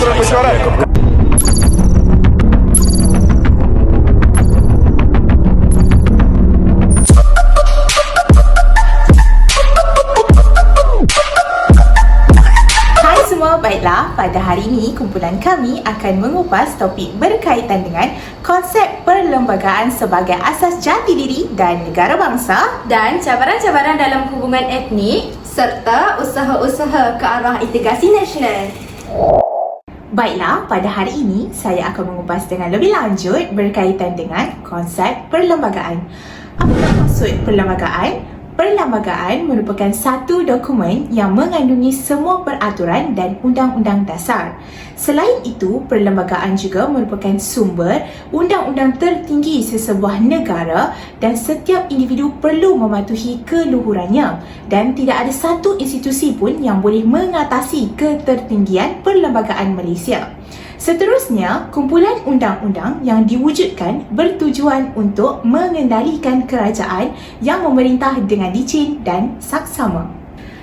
peraturan mesyuarat. Baiklah, pada hari ini kumpulan kami akan mengupas topik berkaitan dengan konsep perlembagaan sebagai asas jati diri dan negara bangsa dan cabaran-cabaran dalam hubungan etnik serta usaha-usaha ke arah integrasi nasional. Baiklah, pada hari ini saya akan mengupas dengan lebih lanjut berkaitan dengan konsep perlembagaan. Apa maksud perlembagaan? Perlembagaan merupakan satu dokumen yang mengandungi semua peraturan dan undang-undang dasar. Selain itu, perlembagaan juga merupakan sumber undang-undang tertinggi sesebuah negara dan setiap individu perlu mematuhi keluhurannya dan tidak ada satu institusi pun yang boleh mengatasi ketertinggian perlembagaan Malaysia. Seterusnya, kumpulan undang-undang yang diwujudkan bertujuan untuk mengendalikan kerajaan yang memerintah dengan licin dan saksama.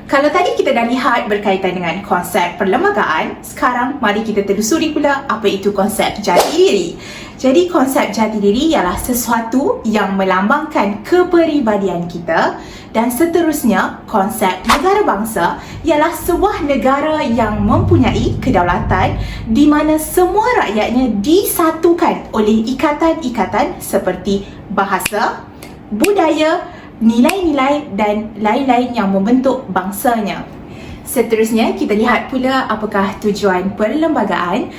Kalau tadi kita dah lihat berkaitan dengan konsep perlembagaan, sekarang mari kita telusuri pula apa itu konsep jati diri. Jadi konsep jati diri ialah sesuatu yang melambangkan kepribadian kita dan seterusnya konsep negara bangsa ialah sebuah negara yang mempunyai kedaulatan di mana semua rakyatnya disatukan oleh ikatan-ikatan seperti bahasa, budaya, nilai-nilai dan lain-lain yang membentuk bangsanya. Seterusnya kita lihat pula apakah tujuan perlembagaan.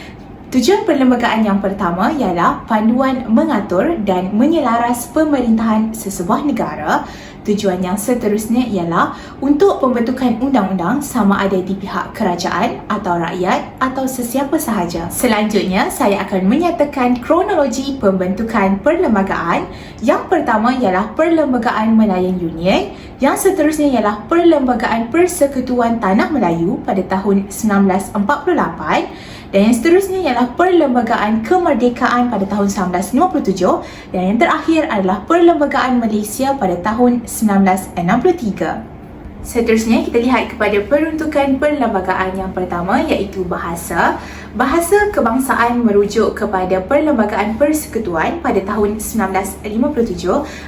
Tujuan perlembagaan yang pertama ialah panduan mengatur dan menyelaras pemerintahan sesebuah negara. Tujuan yang seterusnya ialah untuk pembentukan undang-undang sama ada di pihak kerajaan atau rakyat atau sesiapa sahaja. Selanjutnya, saya akan menyatakan kronologi pembentukan perlembagaan. Yang pertama ialah Perlembagaan Melayan Union. Yang seterusnya ialah Perlembagaan Persekutuan Tanah Melayu pada tahun 1948. Dan yang seterusnya ialah Perlembagaan Kemerdekaan pada tahun 1957 dan yang terakhir adalah Perlembagaan Malaysia pada tahun 1963. Seterusnya kita lihat kepada peruntukan perlembagaan yang pertama iaitu bahasa. Bahasa kebangsaan merujuk kepada Perlembagaan Persekutuan pada tahun 1957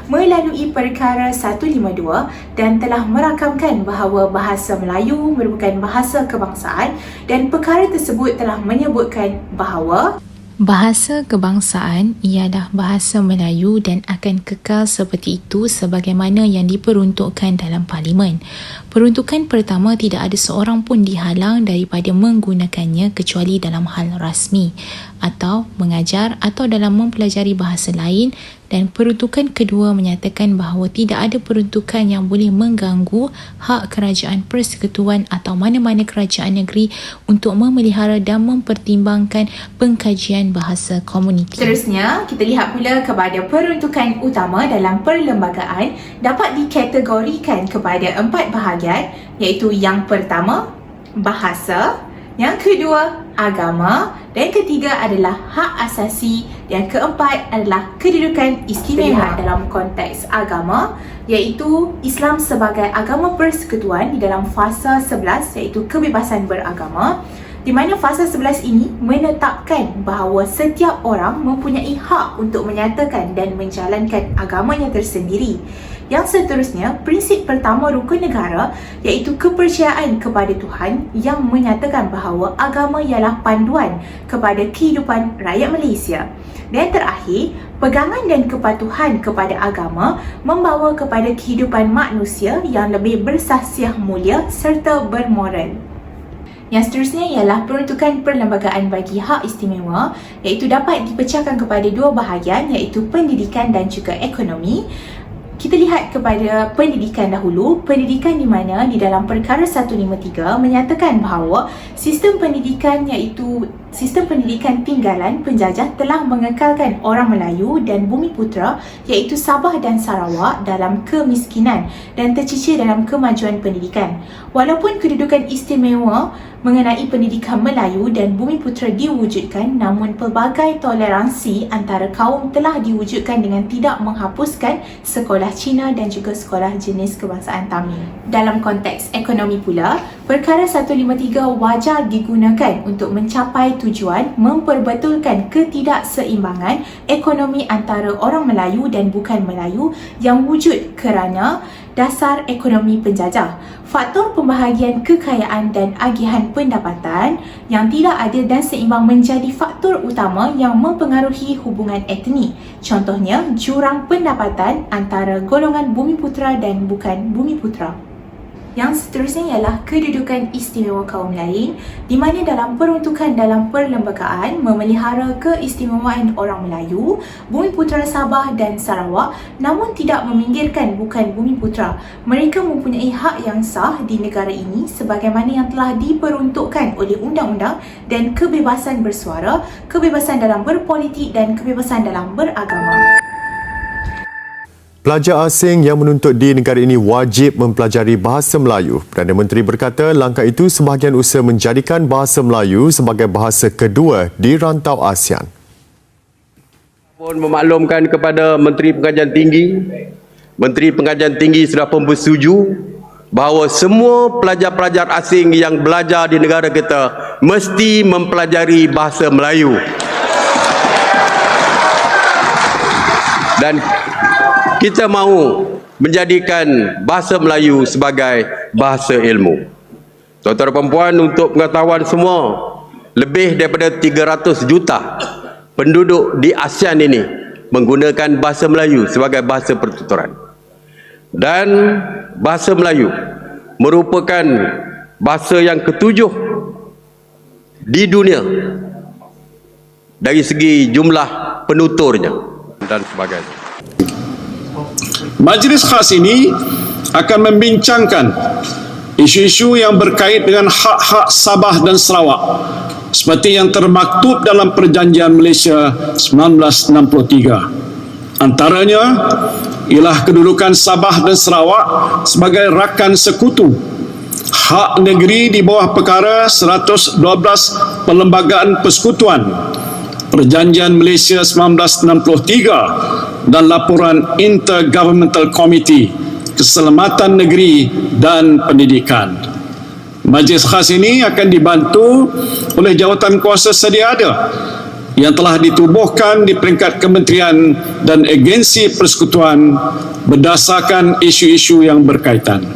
melalui Perkara 152 dan telah merakamkan bahawa bahasa Melayu merupakan bahasa kebangsaan dan perkara tersebut telah menyebutkan bahawa bahasa kebangsaan ialah bahasa Melayu dan akan kekal seperti itu sebagaimana yang diperuntukkan dalam Parlimen. Peruntukan pertama tidak ada seorang pun dihalang daripada menggunakannya kecuali dalam hal rasmi atau mengajar atau dalam mempelajari bahasa lain, dan peruntukan kedua menyatakan bahawa tidak ada peruntukan yang boleh mengganggu hak kerajaan persekutuan atau mana-mana kerajaan negeri untuk memelihara dan mempertimbangkan pengkajian bahasa komuniti. Seterusnya, kita lihat pula kepada peruntukan utama dalam perlembagaan dapat dikategorikan kepada 4 bahagian iaitu yang pertama, bahasa, yang kedua, agama, dan yang ketiga adalah hak asasi, dan keempat adalah kedudukan istimewa. Dalam konteks agama iaitu Islam sebagai agama persekutuan di dalam fasa 11 iaitu kebebasan beragama, di mana fasa 11 ini menetapkan bahawa setiap orang mempunyai hak untuk menyatakan dan menjalankan agamanya tersendiri. Yang seterusnya, prinsip pertama rukun negara iaitu kepercayaan kepada Tuhan yang menyatakan bahawa agama ialah panduan kepada kehidupan rakyat Malaysia. Dan terakhir, pegangan dan kepatuhan kepada agama membawa kepada kehidupan manusia yang lebih bersahsiah mulia serta bermoral. Yang seterusnya ialah peruntukan perlembagaan bagi hak istimewa iaitu dapat dipecahkan kepada 2 bahagian iaitu pendidikan dan juga ekonomi. Kita lihat kepada pendidikan dahulu. Pendidikan di mana di dalam Perkara 153 menyatakan bahawa sistem pendidikan iaitu sistem pendidikan tinggalan penjajah telah mengekalkan orang Melayu dan Bumiputera iaitu Sabah dan Sarawak dalam kemiskinan dan tercicir dalam kemajuan pendidikan. Walaupun kedudukan istimewa mengenai pendidikan Melayu dan Bumiputera diwujudkan, namun pelbagai toleransi antara kaum telah diwujudkan dengan tidak menghapuskan sekolah Cina dan juga sekolah jenis kebangsaan Tamil. Dalam konteks ekonomi pula, Perkara 153 wajar digunakan untuk mencapai tujuan memperbetulkan ketidakseimbangan ekonomi antara orang Melayu dan bukan Melayu yang wujud kerana dasar ekonomi penjajah. Faktor pembahagian kekayaan dan agihan pendapatan yang tidak adil dan seimbang menjadi faktor utama yang mempengaruhi hubungan etnik. Contohnya, jurang pendapatan antara golongan Bumiputera dan bukan Bumiputera. Yang seterusnya ialah kedudukan istimewa kaum lain, di mana dalam peruntukan dalam perlembagaan memelihara keistimewaan orang Melayu, Bumiputera Sabah dan Sarawak, namun tidak meminggirkan bukan Bumiputera. Mereka mempunyai hak yang sah di negara ini sebagaimana yang telah diperuntukkan oleh undang-undang dan kebebasan bersuara, kebebasan dalam berpolitik dan kebebasan dalam beragama. Pelajar asing yang menuntut di negara ini wajib mempelajari bahasa Melayu. Perdana Menteri berkata langkah itu sebahagian usaha menjadikan bahasa Melayu sebagai bahasa kedua di rantau ASEAN. Pun memaklumkan kepada Menteri Pengajian Tinggi sudah pun bersetuju bahawa semua pelajar-pelajar asing yang belajar di negara kita mesti mempelajari bahasa Melayu. Dan kita mahu menjadikan bahasa Melayu sebagai bahasa ilmu. Tuan-tuan dan puan, untuk pengetahuan semua, lebih daripada 300 juta penduduk di ASEAN ini menggunakan bahasa Melayu sebagai bahasa pertuturan. Dan bahasa Melayu merupakan bahasa yang ketujuh di dunia dari segi jumlah penuturnya dan sebagainya. Majlis khas ini akan membincangkan isu-isu yang berkait dengan hak-hak Sabah dan Sarawak seperti yang termaktub dalam Perjanjian Malaysia 1963. Antaranya ialah kedudukan Sabah dan Sarawak sebagai rakan sekutu, hak negeri di bawah perkara 112 Perlembagaan Persekutuan, Perjanjian Malaysia 1963 dan laporan Intergovernmental Committee Keselamatan Negeri dan Pendidikan. Majlis khas ini akan dibantu oleh jawatan kuasa sedia ada yang telah ditubuhkan di peringkat kementerian dan agensi persekutuan berdasarkan isu-isu yang berkaitan.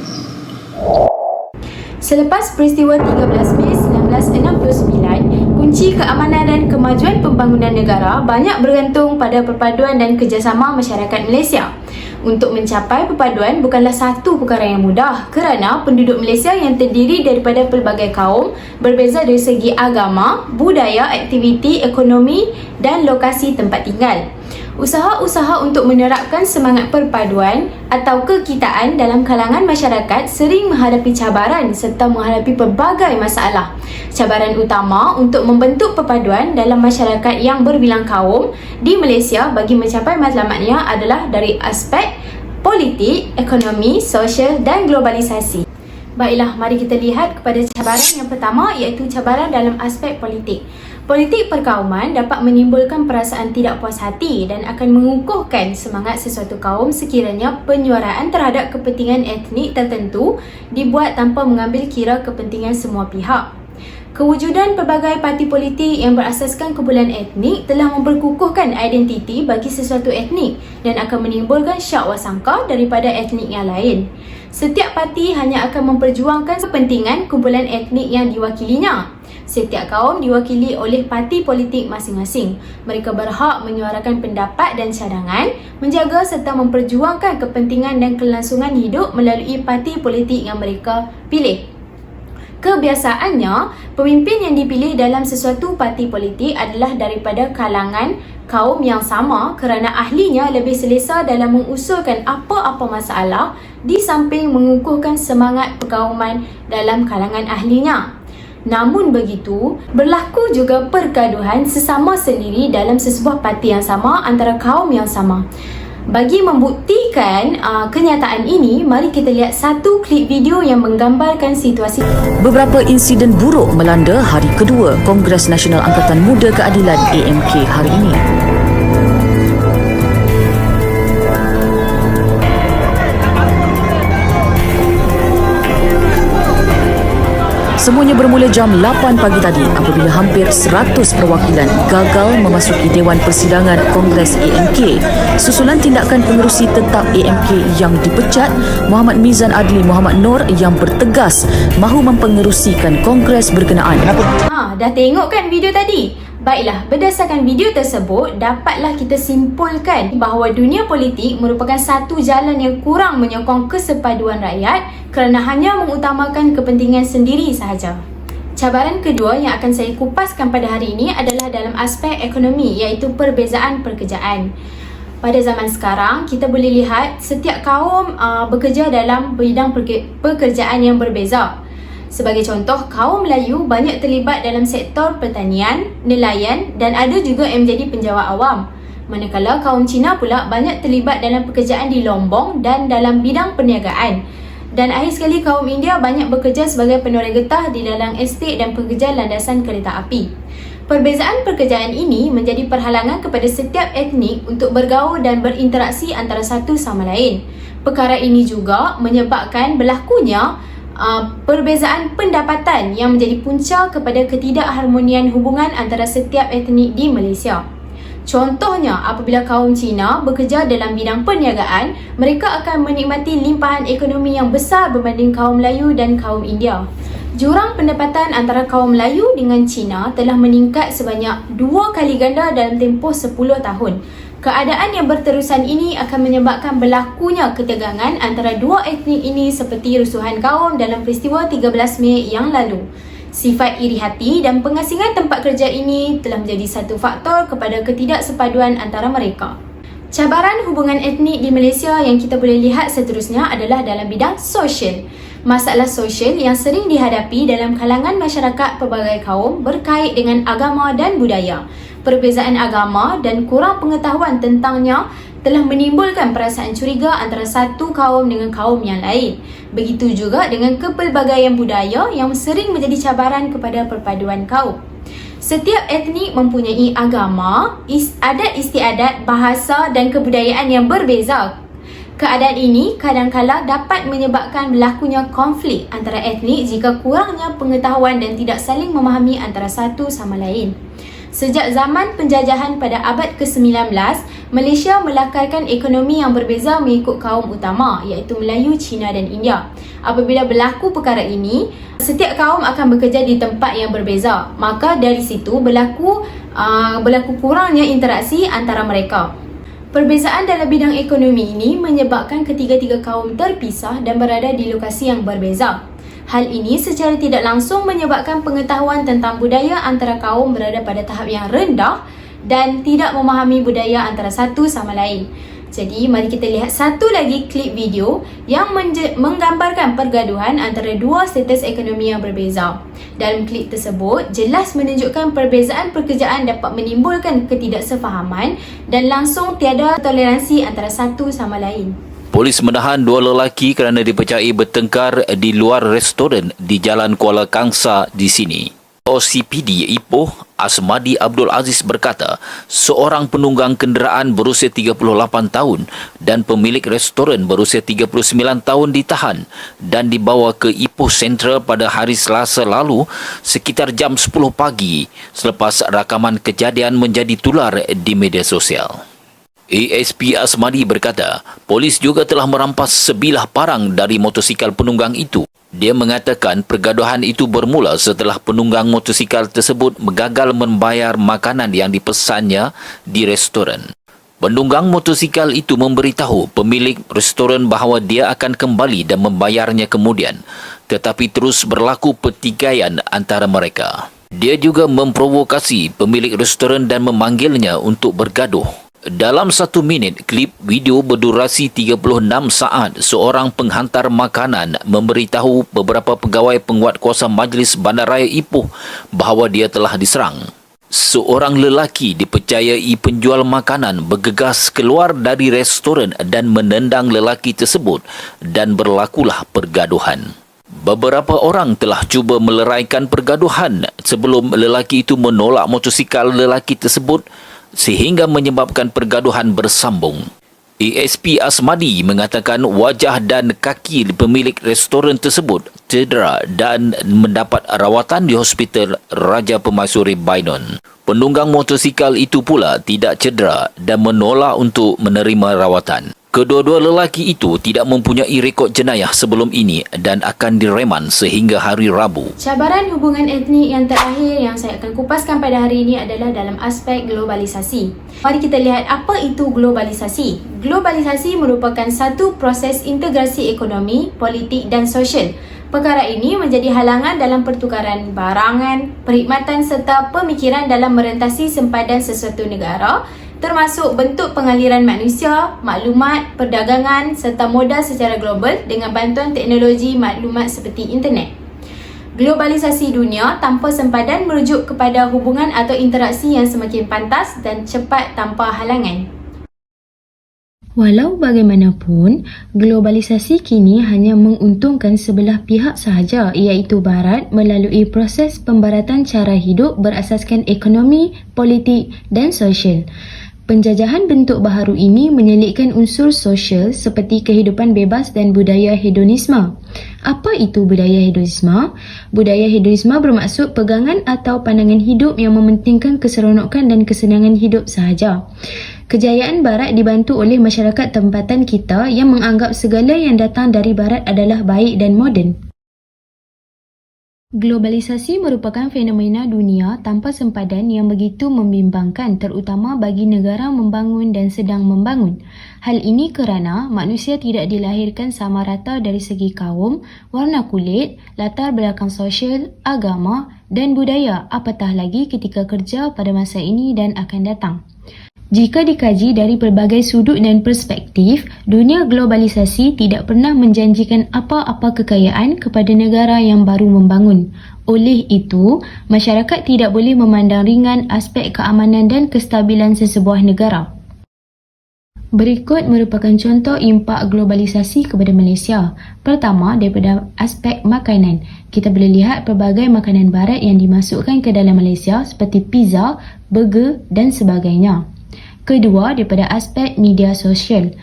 Selepas peristiwa 13 Mei 1969, kunci keamanan dan kemajuan pembangunan negara banyak bergantung pada perpaduan dan kerjasama masyarakat Malaysia. Untuk mencapai perpaduan bukanlah satu perkara yang mudah kerana penduduk Malaysia yang terdiri daripada pelbagai kaum berbeza dari segi agama, budaya, aktiviti, ekonomi dan lokasi tempat tinggal. Usaha-usaha untuk menerapkan semangat perpaduan atau kekitaan dalam kalangan masyarakat sering menghadapi cabaran serta menghadapi pelbagai masalah. Cabaran utama untuk membentuk perpaduan dalam masyarakat yang berbilang kaum di Malaysia bagi mencapai matlamatnya adalah dari aspek politik, ekonomi, sosial dan globalisasi. Baiklah, mari kita lihat kepada cabaran yang pertama, iaitu cabaran dalam aspek politik. Politik perkauman dapat menimbulkan perasaan tidak puas hati dan akan mengukuhkan semangat sesuatu kaum sekiranya penyuaraan terhadap kepentingan etnik tertentu dibuat tanpa mengambil kira kepentingan semua pihak. Kewujudan pelbagai parti politik yang berasaskan kumpulan etnik telah memperkukuhkan identiti bagi sesuatu etnik dan akan menimbulkan syak wasangka daripada etnik yang lain. Setiap parti hanya akan memperjuangkan kepentingan kumpulan etnik yang diwakilinya. Setiap kaum diwakili oleh parti politik masing-masing. Mereka berhak menyuarakan pendapat dan cadangan, menjaga serta memperjuangkan kepentingan dan kelangsungan hidup melalui parti politik yang mereka pilih. Kebiasaannya, pemimpin yang dipilih dalam sesuatu parti politik adalah daripada kalangan kaum yang sama kerana ahlinya lebih selesa dalam mengusulkan apa-apa masalah di samping mengukuhkan semangat perkauman dalam kalangan ahlinya. Namun begitu, berlaku juga pergaduhan sesama sendiri dalam sesebuah parti yang sama antara kaum yang sama. Bagi membuktikan kenyataan ini, mari kita lihat satu klip video yang menggambarkan situasi. Beberapa insiden buruk melanda hari kedua Kongres Nasional Angkatan Muda Keadilan AMK hari ini. Semuanya bermula jam 8 pagi tadi apabila hampir 100 perwakilan gagal memasuki Dewan Persidangan Kongres AMK. Susulan tindakan pengerusi tetap AMK yang dipecat, Muhammad Mizan Adli Muhammad Nur yang bertegas mahu mempengerusikan Kongres berkenaan. Dah tengok kan video tadi? Baiklah, berdasarkan video tersebut, dapatlah kita simpulkan bahawa dunia politik merupakan satu jalan yang kurang menyokong kesepaduan rakyat kerana hanya mengutamakan kepentingan sendiri sahaja. Cabaran kedua yang akan saya kupaskan pada hari ini adalah dalam aspek ekonomi, iaitu perbezaan pekerjaan. Pada zaman sekarang, kita boleh lihat setiap kaum bekerja dalam bidang pekerjaan yang berbeza. Sebagai contoh, kaum Melayu banyak terlibat dalam sektor pertanian, nelayan dan ada juga yang menjadi penjawat awam. Manakala kaum Cina pula banyak terlibat dalam pekerjaan di Lombong dan dalam bidang perniagaan. Dan akhir sekali kaum India banyak bekerja sebagai penoreh getah di dalam estet dan pekerja landasan kereta api. Perbezaan pekerjaan ini menjadi perhalangan kepada setiap etnik untuk bergaul dan berinteraksi antara satu sama lain. Perkara ini juga menyebabkan berlakunya perbezaan pendapatan yang menjadi punca kepada ketidakharmonian hubungan antara setiap etnik di Malaysia. Contohnya, apabila kaum Cina bekerja dalam bidang perniagaan, mereka akan menikmati limpahan ekonomi yang besar berbanding kaum Melayu dan kaum India. Jurang pendapatan antara kaum Melayu dengan Cina telah meningkat sebanyak 2 kali ganda dalam tempoh 10 tahun. Keadaan yang berterusan ini akan menyebabkan berlakunya ketegangan antara dua etnik ini seperti rusuhan kaum dalam peristiwa 13 Mei yang lalu. Sifat iri hati dan pengasingan tempat kerja ini telah menjadi satu faktor kepada ketidaksepaduan antara mereka. Cabaran hubungan etnik di Malaysia yang kita boleh lihat seterusnya adalah dalam bidang sosial. Masalah sosial yang sering dihadapi dalam kalangan masyarakat pelbagai kaum berkait dengan agama dan budaya. Perbezaan agama dan kurang pengetahuan tentangnya telah menimbulkan perasaan curiga antara satu kaum dengan kaum yang lain. Begitu juga dengan kepelbagaian budaya yang sering menjadi cabaran kepada perpaduan kaum. Setiap etnik mempunyai agama, adat istiadat, bahasa dan kebudayaan yang berbeza. Keadaan ini kadang-kala dapat menyebabkan berlakunya konflik antara etnik jika kurangnya pengetahuan dan tidak saling memahami antara satu sama lain. Sejak zaman penjajahan pada abad ke-19, Malaysia melakarkan ekonomi yang berbeza mengikut kaum utama iaitu Melayu, Cina dan India. Apabila berlaku perkara ini, setiap kaum akan bekerja di tempat yang berbeza. Maka dari situ berlaku kurangnya interaksi antara mereka. Perbezaan dalam bidang ekonomi ini menyebabkan ketiga-tiga kaum terpisah dan berada di lokasi yang berbeza. Hal ini secara tidak langsung menyebabkan pengetahuan tentang budaya antara kaum berada pada tahap yang rendah dan tidak memahami budaya antara satu sama lain. Jadi, mari kita lihat satu lagi klip video yang menggambarkan pergaduhan antara dua status ekonomi yang berbeza. Dalam klip tersebut, jelas menunjukkan perbezaan pekerjaan dapat menimbulkan ketidaksefahaman dan langsung tiada toleransi antara satu sama lain. Polis menahan dua lelaki kerana dipercayai bertengkar di luar restoran di Jalan Kuala Kangsar di sini. OCPD Ipoh Asmadi Abdul Aziz berkata, seorang penunggang kenderaan berusia 38 tahun dan pemilik restoran berusia 39 tahun ditahan dan dibawa ke Ipoh Central pada hari Selasa lalu sekitar jam 10 pagi selepas rakaman kejadian menjadi tular di media sosial. ASP Asmadi berkata, polis juga telah merampas sebilah parang dari motosikal penunggang itu. Dia mengatakan pergaduhan itu bermula setelah penunggang motosikal tersebut gagal membayar makanan yang dipesannya di restoran. Penunggang motosikal itu memberitahu pemilik restoran bahawa dia akan kembali dan membayarnya kemudian, tetapi terus berlaku pertikaian antara mereka. Dia juga memprovokasi pemilik restoran dan memanggilnya untuk bergaduh. Dalam 1 minit, klip video berdurasi 36 saat, seorang penghantar makanan memberitahu beberapa pegawai penguatkuasa Majlis Bandaraya Ipoh bahawa dia telah diserang. Seorang lelaki dipercayai penjual makanan bergegas keluar dari restoran dan menendang lelaki tersebut dan berlakulah pergaduhan. Beberapa orang telah cuba meleraikan pergaduhan sebelum lelaki itu menolak motosikal lelaki tersebut sehingga menyebabkan pergaduhan bersambung. ASP Asmadi mengatakan wajah dan kaki pemilik restoran tersebut cedera dan mendapat rawatan di Hospital Raja Pemaisuri Bainon. Penunggang motosikal itu pula tidak cedera dan menolak untuk menerima rawatan. Kedua-dua lelaki itu tidak mempunyai rekod jenayah sebelum ini dan akan direman sehingga hari Rabu. Cabaran hubungan etnik yang terakhir yang saya akan kupaskan pada hari ini adalah dalam aspek globalisasi. Mari kita lihat apa itu globalisasi. Globalisasi merupakan satu proses integrasi ekonomi, politik dan sosial. Perkara ini menjadi halangan dalam pertukaran barangan, perkhidmatan serta pemikiran dalam merentasi sempadan sesuatu negara, termasuk bentuk pengaliran manusia, maklumat, perdagangan serta modal secara global dengan bantuan teknologi maklumat seperti internet. Globalisasi dunia tanpa sempadan merujuk kepada hubungan atau interaksi yang semakin pantas dan cepat tanpa halangan. Walau bagaimanapun, globalisasi kini hanya menguntungkan sebelah pihak sahaja, iaitu Barat melalui proses pembaratan cara hidup berasaskan ekonomi, politik dan sosial. Penjajahan bentuk baharu ini menyelitkan unsur sosial seperti kehidupan bebas dan budaya hedonisme. Apa itu budaya hedonisme? Budaya hedonisme bermaksud pegangan atau pandangan hidup yang mementingkan keseronokan dan kesenangan hidup sahaja. Kejayaan Barat dibantu oleh masyarakat tempatan kita yang menganggap segala yang datang dari Barat adalah baik dan moden. Globalisasi merupakan fenomena dunia tanpa sempadan yang begitu membimbangkan terutama bagi negara membangun dan sedang membangun. Hal ini kerana manusia tidak dilahirkan sama rata dari segi kaum, warna kulit, latar belakang sosial, agama dan budaya, apatah lagi ketika kerja pada masa ini dan akan datang. Jika dikaji dari pelbagai sudut dan perspektif, dunia globalisasi tidak pernah menjanjikan apa-apa kekayaan kepada negara yang baru membangun. Oleh itu, masyarakat tidak boleh memandang ringan aspek keamanan dan kestabilan sesebuah negara. Berikut merupakan contoh impak globalisasi kepada Malaysia. Pertama, daripada aspek makanan. Kita boleh lihat pelbagai makanan barat yang dimasukkan ke dalam Malaysia seperti pizza, burger dan sebagainya. Kedua, daripada aspek media sosial.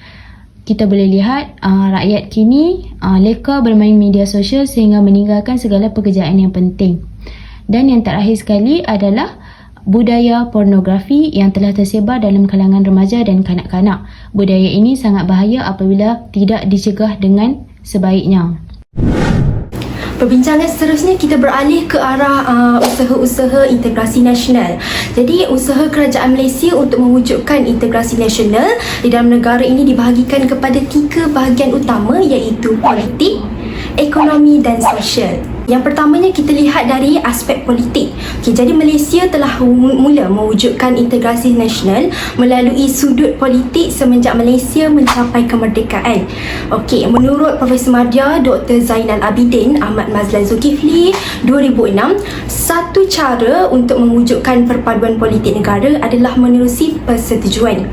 Kita boleh lihat rakyat kini leka bermain media sosial sehingga meninggalkan segala pekerjaan yang penting. Dan yang terakhir sekali adalah budaya pornografi yang telah tersebar dalam kalangan remaja dan kanak-kanak. Budaya ini sangat bahaya apabila tidak dicegah dengan sebaiknya. Perbincangan seterusnya kita beralih ke arah usaha-usaha integrasi nasional. Jadi usaha kerajaan Malaysia untuk mewujudkan integrasi nasional di dalam negara ini dibahagikan kepada 3 bahagian utama iaitu politik, ekonomi dan sosial. Yang pertamanya kita lihat dari aspek politik. Jadi Malaysia telah mula mewujudkan integrasi nasional melalui sudut politik semenjak Malaysia mencapai kemerdekaan. Menurut Profesor Madya Dr. Zainal Abidin Ahmad Mazlan Zulkifli 2006, satu cara untuk mewujudkan perpaduan politik negara adalah menerusi persetujuan.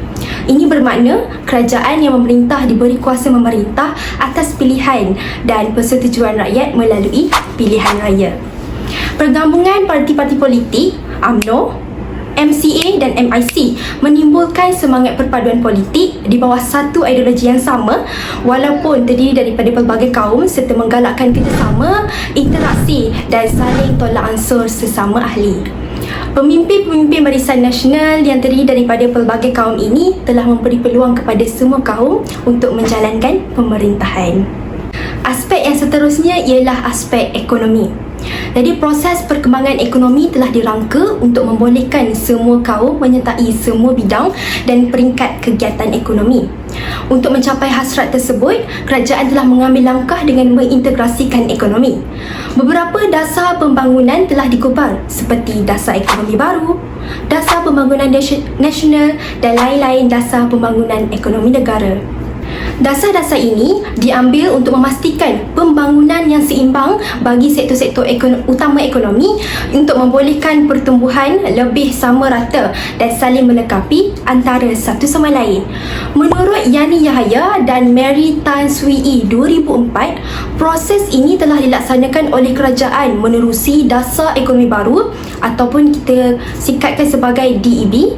Ini bermakna kerajaan yang memerintah diberi kuasa memerintah atas pilihan dan persetujuan rakyat melalui pilihan raya. Pergabungan parti-parti politik UMNO, MCA dan MIC menimbulkan semangat perpaduan politik di bawah satu ideologi yang sama walaupun terdiri daripada pelbagai kaum serta menggalakkan kerjasama, interaksi dan saling tolak ansur sesama ahli. Pemimpin-pemimpin Barisan Nasional yang terdiri daripada pelbagai kaum ini telah memberi peluang kepada semua kaum untuk menjalankan pemerintahan. Aspek yang seterusnya ialah aspek ekonomi. Jadi proses perkembangan ekonomi telah dirangka untuk membolehkan semua kaum menyertai semua bidang dan peringkat kegiatan ekonomi. Untuk mencapai hasrat tersebut, kerajaan telah mengambil langkah dengan mengintegrasikan ekonomi. Beberapa dasar pembangunan telah dikubar seperti dasar ekonomi baru, dasar pembangunan nasional dan lain-lain dasar pembangunan ekonomi negara. Dasar-dasar ini diambil untuk memastikan pembangunan yang seimbang bagi sektor-sektor utama ekonomi untuk membolehkan pertumbuhan lebih sama rata dan saling melengkapi antara satu sama lain. Menurut Yani Yahaya dan Mary Tan Swee 2004, proses ini telah dilaksanakan oleh kerajaan menerusi dasar ekonomi baru ataupun kita singkatkan sebagai DEB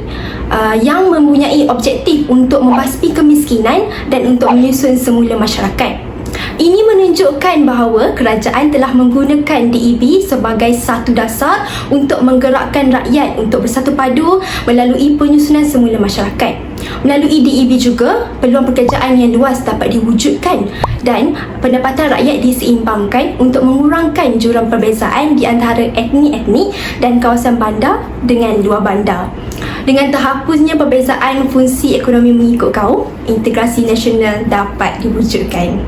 yang mempunyai objektif untuk membasmi kemiskinan dan untuk menyusun semula masyarakat. Ini menunjukkan bahawa kerajaan telah menggunakan DEB sebagai satu dasar untuk menggerakkan rakyat untuk bersatu padu melalui penyusunan semula masyarakat. Melalui DEB juga, peluang pekerjaan yang luas dapat diwujudkan dan pendapatan rakyat diseimbangkan untuk mengurangkan jurang perbezaan di antara etnik-etnik dan kawasan bandar dengan luar bandar. Dengan terhapusnya perbezaan fungsi ekonomi mengikut kaum, integrasi nasional dapat diwujudkan.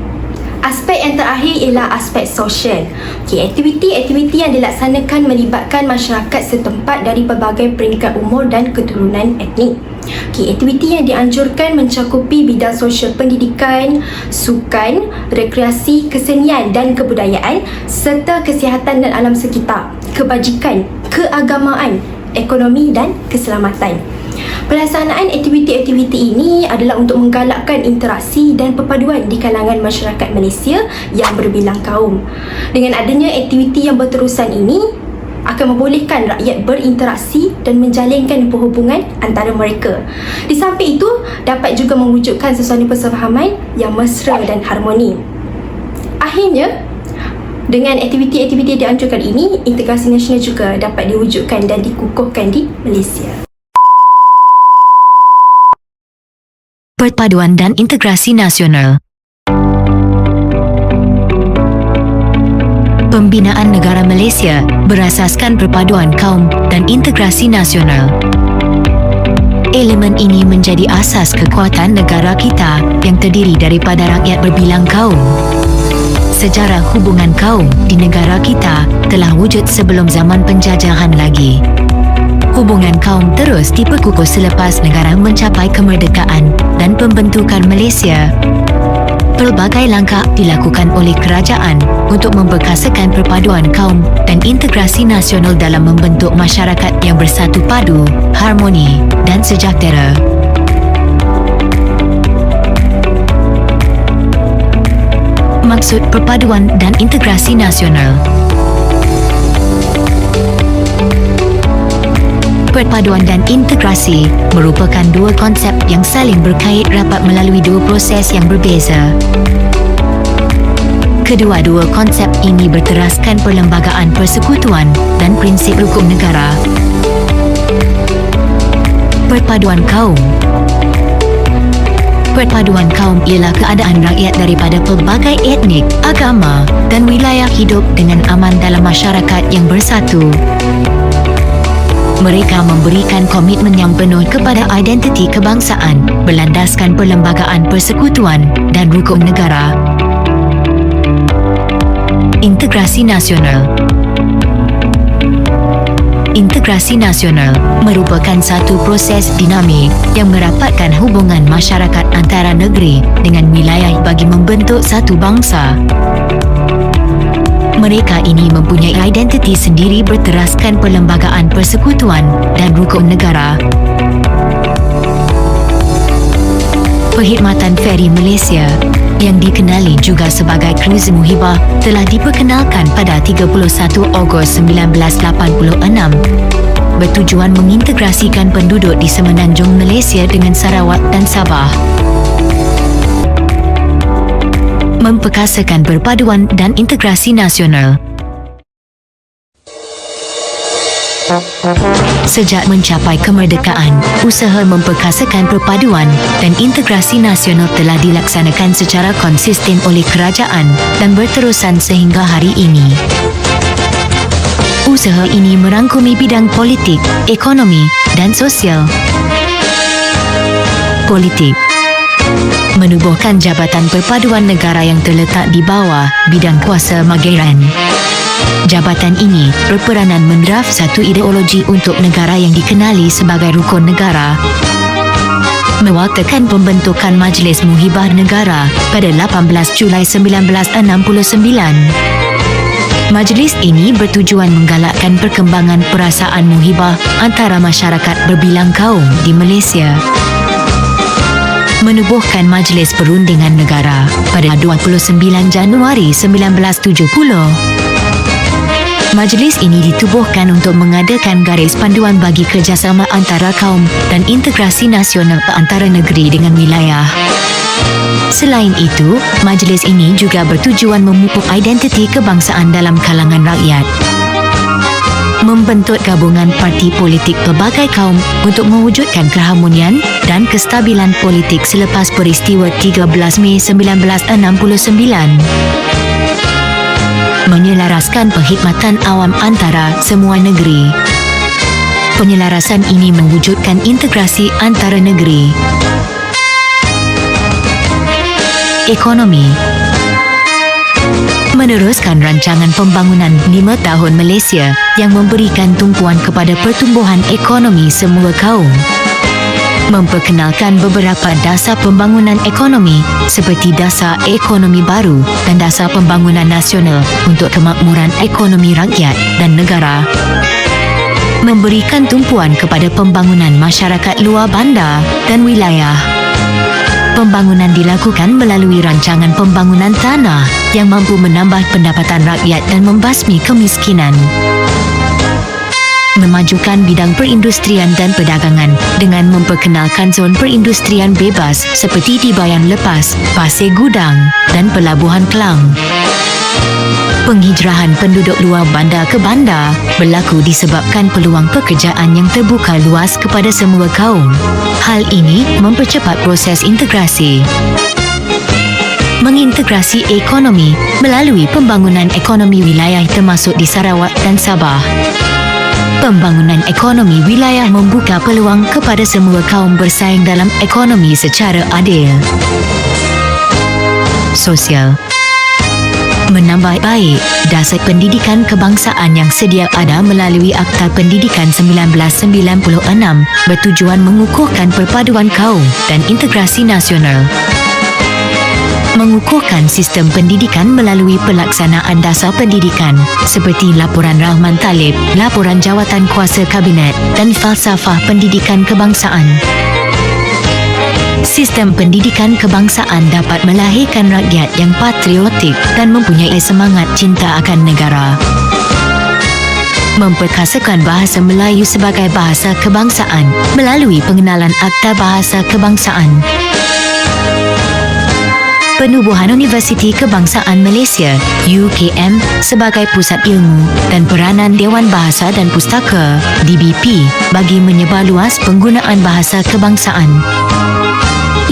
Aspek yang terakhir ialah aspek sosial. Aktiviti-aktiviti yang dilaksanakan melibatkan masyarakat setempat dari pelbagai peringkat umur dan keturunan etnik. Aktiviti yang dianjurkan mencakupi bidang sosial pendidikan, sukan, rekreasi, kesenian dan kebudayaan serta kesihatan dan alam sekitar, kebajikan, keagamaan, ekonomi dan keselamatan. Pelaksanaan aktiviti-aktiviti ini adalah untuk menggalakkan interaksi dan perpaduan di kalangan masyarakat Malaysia yang berbilang kaum. Dengan adanya aktiviti yang berterusan ini akan membolehkan rakyat berinteraksi dan menjalinkan perhubungan antara mereka. Di samping itu, dapat juga mewujudkan suasana persefahaman yang mesra dan harmoni. Akhirnya, dengan aktiviti-aktiviti yang dianjurkan ini, integrasi nasional juga dapat diwujudkan dan dikukuhkan di Malaysia. Perpaduan dan integrasi nasional. Pembinaan negara Malaysia berasaskan perpaduan kaum dan integrasi nasional. Elemen ini menjadi asas kekuatan negara kita yang terdiri daripada rakyat berbilang kaum. Sejarah hubungan kaum di negara kita telah wujud sebelum zaman penjajahan lagi. Hubungan kaum terus diperkukuh selepas negara mencapai kemerdekaan dan pembentukan Malaysia. Pelbagai langkah dilakukan oleh kerajaan untuk memperkasakan perpaduan kaum dan integrasi nasional dalam membentuk masyarakat yang bersatu padu, harmoni dan sejahtera. Maksud perpaduan dan integrasi nasional. Perpaduan dan integrasi merupakan dua konsep yang saling berkait rapat melalui dua proses yang berbeza. Kedua-dua konsep ini berteraskan perlembagaan persekutuan dan prinsip rukun negara. Perpaduan kaum. Perpaduan kaum ialah keadaan rakyat daripada pelbagai etnik, agama dan wilayah hidup dengan aman dalam masyarakat yang bersatu. Mereka memberikan komitmen yang penuh kepada identiti kebangsaan berlandaskan perlembagaan persekutuan dan rukun negara. Integrasi nasional. Integrasi nasional merupakan satu proses dinamik yang merapatkan hubungan masyarakat antara negeri dengan wilayah bagi membentuk satu bangsa. Mereka ini mempunyai identiti sendiri berteraskan perlembagaan persekutuan dan rukun negara. Perkhidmatan Feri Malaysia yang dikenali juga sebagai Cruise Muhibah telah diperkenalkan pada 31 Ogos 1986 bertujuan mengintegrasikan penduduk di Semenanjung Malaysia dengan Sarawak dan Sabah. Memperkasakan perpaduan dan integrasi nasional. Sejak mencapai kemerdekaan, usaha memperkasakan perpaduan dan integrasi nasional telah dilaksanakan secara konsisten oleh kerajaan dan berterusan sehingga hari ini. Usaha ini merangkumi bidang politik, ekonomi dan sosial. Politik menubuhkan Jabatan Perpaduan Negara yang terletak di bawah bidang kuasa Mageran. Jabatan ini berperanan mendraft satu ideologi untuk negara yang dikenali sebagai rukun negara. mewakilkan pembentukan Majlis Muhibah Negara pada 18 Julai 1969. Majlis ini bertujuan menggalakkan perkembangan perasaan muhibah antara masyarakat berbilang kaum di Malaysia. Menubuhkan Majlis Perundingan Negara pada 29 Januari 1970. Majlis ini ditubuhkan untuk mengadakan garis panduan bagi kerjasama antara kaum dan integrasi nasional antara negeri dengan wilayah. Selain itu, majlis ini juga bertujuan memupuk identiti kebangsaan dalam kalangan rakyat. Membentuk gabungan parti politik pelbagai kaum untuk mewujudkan keharmonian dan kestabilan politik selepas peristiwa 13 Mei 1969. Menyelaraskan perkhidmatan awam antara semua negeri. Penyelarasan ini mewujudkan integrasi antara negeri. Ekonomi. Meneruskan rancangan pembangunan 5 tahun Malaysia yang memberikan tumpuan kepada pertumbuhan ekonomi semua kaum. Memperkenalkan beberapa dasar pembangunan ekonomi seperti dasar ekonomi baru dan dasar pembangunan nasional untuk kemakmuran ekonomi rakyat dan negara. Memberikan tumpuan kepada pembangunan masyarakat luar bandar dan wilayah. Pembangunan dilakukan melalui rancangan pembangunan tanah yang mampu menambah pendapatan rakyat dan membasmi kemiskinan. Memajukan bidang perindustrian dan perdagangan dengan memperkenalkan zon perindustrian bebas seperti di Bayan Lepas, Pasir Gudang dan Pelabuhan Kelang. Penghijrahan penduduk luar bandar ke bandar berlaku disebabkan peluang pekerjaan yang terbuka luas kepada semua kaum. Hal ini mempercepat proses integrasi. Mengintegrasi ekonomi melalui pembangunan ekonomi wilayah termasuk di Sarawak dan Sabah. Pembangunan ekonomi wilayah membuka peluang kepada semua kaum bersaing dalam ekonomi secara adil. Sosial. Menambah baik dasar pendidikan kebangsaan yang sedia ada melalui Akta Pendidikan 1996 bertujuan mengukuhkan perpaduan kaum dan integrasi nasional. Mengukuhkan sistem pendidikan melalui pelaksanaan dasar pendidikan seperti Laporan Rahman Talib, Laporan Jawatan Kuasa Kabinet dan Falsafah Pendidikan Kebangsaan. Sistem pendidikan kebangsaan dapat melahirkan rakyat yang patriotik dan mempunyai semangat cinta akan negara. Memperkasakan bahasa Melayu sebagai bahasa kebangsaan melalui pengenalan Akta Bahasa Kebangsaan. Penubuhan Universiti Kebangsaan Malaysia UKM sebagai pusat ilmu dan peranan Dewan Bahasa dan Pustaka DBP bagi menyebarluas penggunaan bahasa kebangsaan.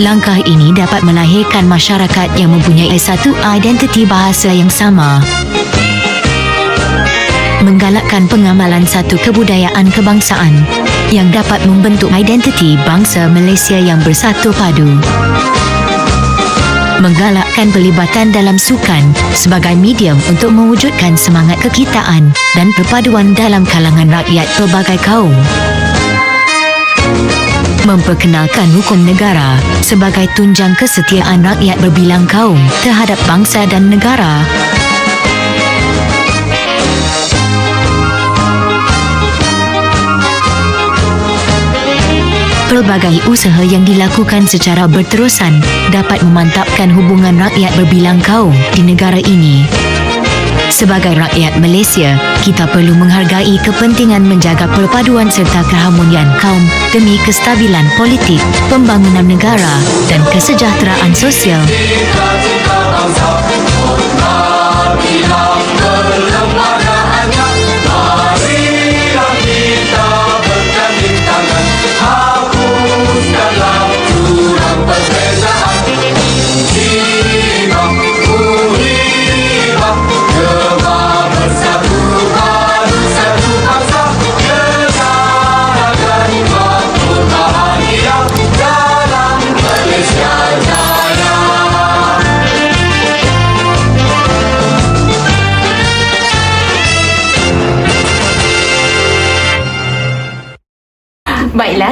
Langkah ini dapat melahirkan masyarakat yang mempunyai satu identiti bahasa yang sama. Menggalakkan pengamalan satu kebudayaan kebangsaan yang dapat membentuk identiti bangsa Malaysia yang bersatu padu. Menggalakkan pelibatan dalam sukan sebagai medium untuk mewujudkan semangat kekitaan dan perpaduan dalam kalangan rakyat pelbagai kaum. Memperkenalkan hukum negara sebagai tunjang kesetiaan rakyat berbilang kaum terhadap bangsa dan negara. Pelbagai usaha yang dilakukan secara berterusan dapat memantapkan hubungan rakyat berbilang kaum di negara ini. Sebagai rakyat Malaysia, kita perlu menghargai kepentingan menjaga perpaduan serta keharmonian kaum demi kestabilan politik, pembangunan negara dan kesejahteraan sosial.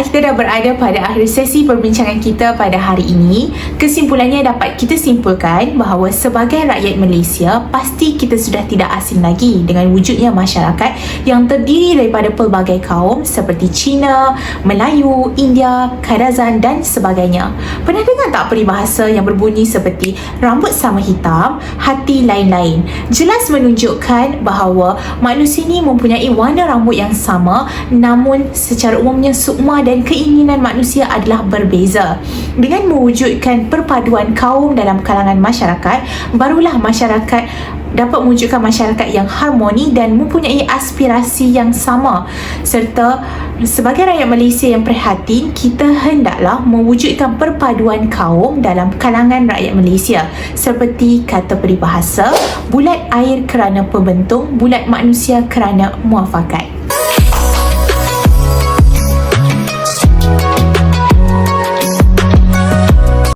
kita dah berada pada akhir sesi perbincangan kita pada hari ini. Kesimpulannya dapat kita simpulkan bahawa sebagai rakyat Malaysia, pasti kita sudah tidak asing lagi dengan wujudnya masyarakat yang terdiri daripada pelbagai kaum seperti Cina, Melayu, India, Kadazan dan sebagainya. Pernah dengar tak peribahasa yang berbunyi seperti rambut sama hitam, hati lain-lain? Jelas menunjukkan bahawa manusia ini mempunyai warna rambut yang sama, namun secara umumnya sukma dan keinginan manusia adalah berbeza. Dengan mewujudkan perpaduan kaum dalam kalangan masyarakat, barulah masyarakat dapat mewujudkan masyarakat yang harmoni dan mempunyai aspirasi yang sama. Serta sebagai rakyat Malaysia yang prihatin, kita hendaklah mewujudkan perpaduan kaum dalam kalangan rakyat Malaysia. Seperti kata peribahasa, bulat air kerana pembentung, bulat manusia kerana muafakat.